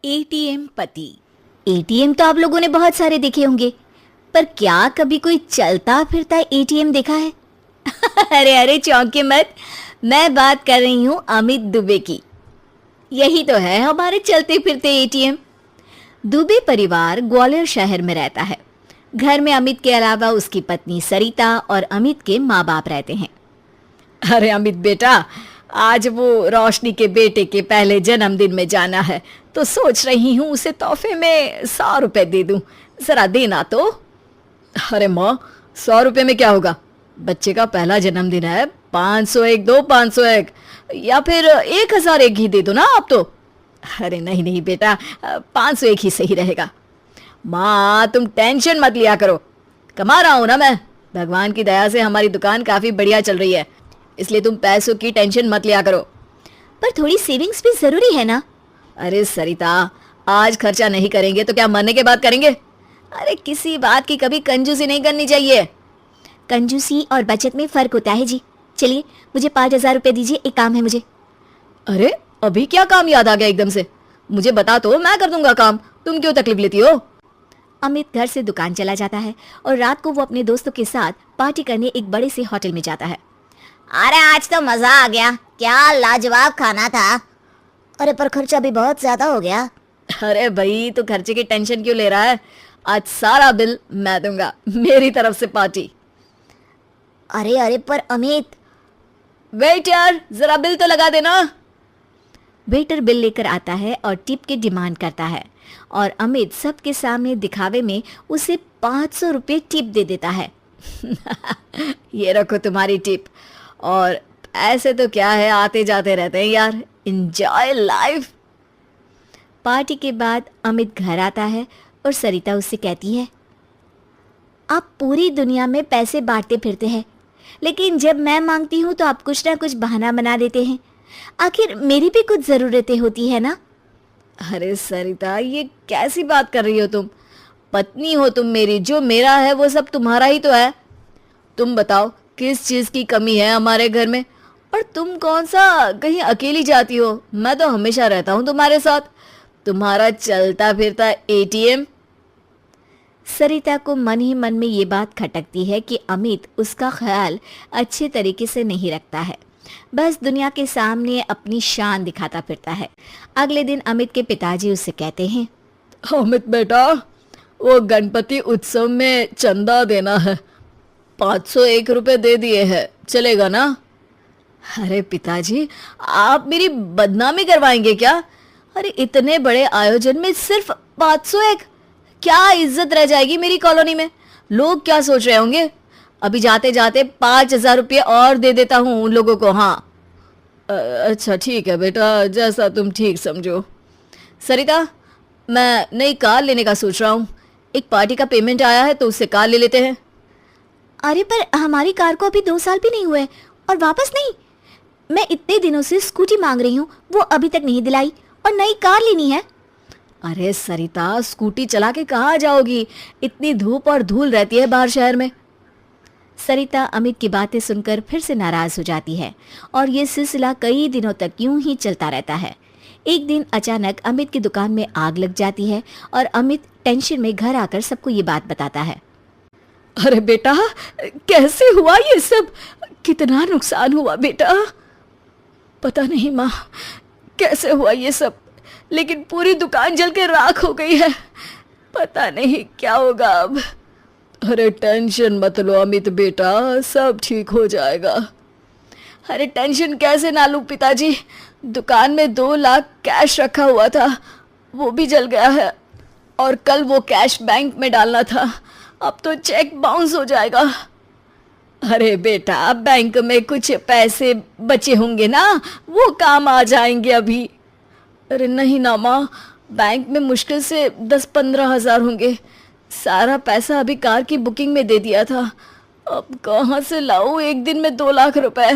ATM पति। ATM तो आप लोगों ने बहुत सारे देखे होंगे, पर क्या कभी कोई चलता फिरता एटीएम देखा है? अरे अरे चौंके मत, मैं बात कर रही हूँ अमित दुबे की। यही तो है हमारे चलते फिरते एटीएम। दुबे परिवार ग्वालियर शहर में रहता है। घर में अमित के अलावा उसकी पत्नी सरिता और अमित के माँ बाप रहते हैं। अरे अमित बेटा, आज वो रोशनी के बेटे के पहले जन्मदिन में जाना है, तो सोच रही हूँ उसे तोहफे में 100 रुपए दे दूँ। जरा देना तो। अरे माँ, 100 रुपए में क्या होगा? बच्चे का पहला जन्मदिन है। 501 दो, 501 या फिर 1001 ही दे दो ना आप तो। अरे नहीं नहीं बेटा, 501 ही सही रहेगा। माँ तुम टेंशन मत लिया करो, कमा रहा हूँ ना मैं। भगवान की दया से हमारी दुकान काफी बढ़िया चल रही है, इसलिए तुम पैसों की टेंशन मत लिया करो। पर थोड़ी सेविंग्स भी जरूरी है ना। अरे सरिता, आज खर्चा नहीं करेंगे तो क्या मरने के बाद करेंगे? अरे किसी बात की कभी कंजूसी नहीं करनी चाहिए। कंजूसी और बचत में फर्क होता है जी। चलिए मुझे 5,000 रुपये दीजिए, एक काम है मुझे। अरे अभी क्या काम याद आ गया एकदम से? मुझे बता तो, मैं कर दूंगा काम, तुम क्यों तकलीफ लेती हो? अमित घर से दुकान चला जाता है और रात को वो अपने दोस्तों के साथ पार्टी करने एक बड़े से होटल में जाता है। अरे आज तो मजा आ गया, क्या लाजवाब खाना था। अरे पर खर्चा भी बहुत ज्यादा हो गया। अरे भाई, तो खर्चे की टेंशन क्यों ले रहा है? आज सारा बिल मैं दूंगा, मेरी तरफ से पार्टी। अरे अरे पर अमित। वेटर, जरा बिल तो लगा देना। वेटर बिल लेकर आता है और टिप की डिमांड करता है और अमित सबके सामने दिखावे में उसे 500 रुपये टिप दे देता है। ये रखो तुम्हारी टिप। और ऐसे तो क्या है, आते जाते रहते हैं यार, एंजॉय लाइफ। पार्टी के बाद अमित घर आता है और सरिता उससे कहती है, आप पूरी दुनिया में पैसे बांटते फिरते हैं, लेकिन जब मैं मांगती हूँ तो आप कुछ ना कुछ बहाना बना देते हैं। आखिर मेरी भी कुछ ज़रूरतें होती है ना। अरे सरिता, ये कैसी बात कर रही हो तुम? पत्नी हो तुम मेरी, जो मेरा है वो सब तुम्हारा ही तो है। तुम बताओ किस चीज़ की कमी है हमारे घर में? और तुम कौन सा कहीं अकेली जाती हो? मैं तो हमेशा रहता हूँ तुम्हारे साथ। तुम्हारा चलता फिरता एटीएम। सरिता को मन ही मन में ये बात खटकती है कि अमित उसका ख्याल अच्छे तरीके से नहीं रखता है, बस दुनिया के सामने अपनी शान दिखाता फिरता है। अगले दिन अमित के पिताजी उससे कहते हैं, अमित बेटा, वो गणपति उत्सव में चंदा देना है, 501 रुपये दे दिए हैं, चलेगा ना? अरे पिताजी, आप मेरी बदनामी करवाएंगे क्या? अरे इतने बड़े आयोजन में सिर्फ 501? क्या इज्जत रह जाएगी मेरी कॉलोनी में? लोग क्या सोच रहे होंगे? अभी जाते जाते 5,000 रुपये और दे देता हूँ उन लोगों को। हाँ अच्छा ठीक है बेटा, जैसा तुम ठीक समझो। सरिता, मैं नई कार लेने का सोच रहा हूँ। एक पार्टी का पेमेंट आया है तो उससे कार ले लेते हैं। अरे पर हमारी कार को अभी 2 साल भी नहीं हुए और वापस नहीं। मैं इतने दिनों से स्कूटी मांग रही हूँ, वो अभी तक नहीं दिलाई, और नई कार लेनी है। अरे सरिता, स्कूटी चला के कहाँ जाओगी? इतनी धूप और धूल रहती है बाहर शहर में। सरिता अमित की बातें सुनकर फिर से नाराज हो जाती है और ये सिलसिला कई दिनों तक यूं ही चलता रहता है। एक दिन अचानक अमित की दुकान में आग लग जाती है और अमित टेंशन में घर आकर सबको ये बात बताता है। अरे बेटा, कैसे हुआ ये सब? कितना नुकसान हुआ बेटा? पता नहीं माँ, कैसे हुआ ये सब, लेकिन पूरी दुकान जल के राख हो गई है। पता नहीं क्या होगा अब। अरे टेंशन मत लो अमित बेटा, सब ठीक हो जाएगा। अरे टेंशन कैसे ना लूं पिताजी? दुकान में 2 लाख कैश रखा हुआ था, वो भी जल गया है, और कल वो कैश बैंक में डालना था, अब तो चेक बाउंस हो जाएगा। अरे बेटा, बैंक में कुछ पैसे बचे होंगे ना, वो काम आ जाएंगे अभी। अरे नहीं ना माँ, बैंक में मुश्किल से 10-15 हज़ार होंगे। सारा पैसा अभी कार की बुकिंग में दे दिया था, अब कहाँ से लाऊं एक दिन में 2 लाख रुपए?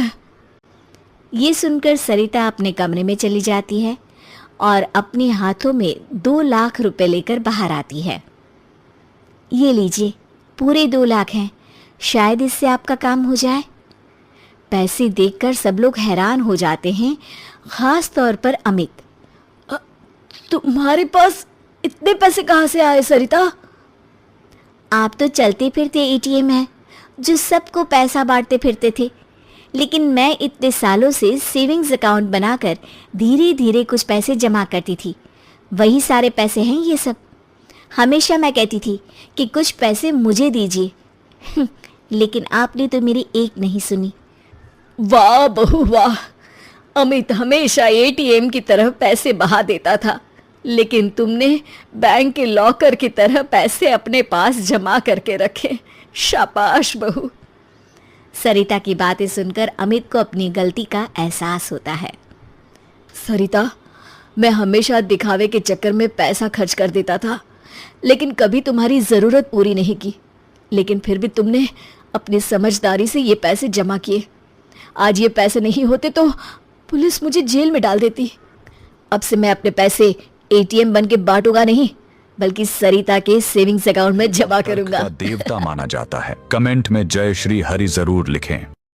ये सुनकर सरिता अपने कमरे में चली जाती है और अपने हाथों में 2 लाख रुपए लेकर बाहर आती है। ये लीजिए, पूरे 2 लाख हैं, शायद इससे आपका काम हो जाए। पैसे देखकर सब लोग हैरान हो जाते हैं, खास तौर पर अमित। तुम्हारे पास इतने पैसे कहाँ से आए सरिता? आप तो चलते फिरते एटीएम हैं जो सबको पैसा बांटते फिरते थे, लेकिन मैं इतने सालों से सेविंग्स अकाउंट बनाकर धीरे धीरे कुछ पैसे जमा करती थी। वही सारे पैसे हैं ये सब। हमेशा मैं कहती थी कि कुछ पैसे मुझे दीजिए लेकिन आपने तो मेरी एक नहीं सुनी। वाह बहू वाह, अमित हमेशा एटीएम की तरह पैसे बहा देता था, लेकिन तुमने बैंक के लॉकर की तरह पैसे अपने पास जमा करके रखे। शाबाश बहू। सरिता की बातें सुनकर अमित को अपनी गलती का एहसास होता है। सरिता, मैं हमेशा दिखावे के चक्कर में पैसा खर्च कर देता था, लेकिन कभी तुम्हारी ज़रूरत पूरी नहीं की। लेकिन फिर भी तुमने अपनी समझदारी से ये पैसे जमा किए। आज ये पैसे नहीं होते तो पुलिस मुझे जेल में डाल देती। अब से मैं अपने पैसे एटीएम बन के बांटूंगा नहीं, बल्कि सरिता के सेविंग्स अकाउंट में जमा करूंगा। देवता माना जाता है। कमेंट में जय श्री हरि जरूर लिखें।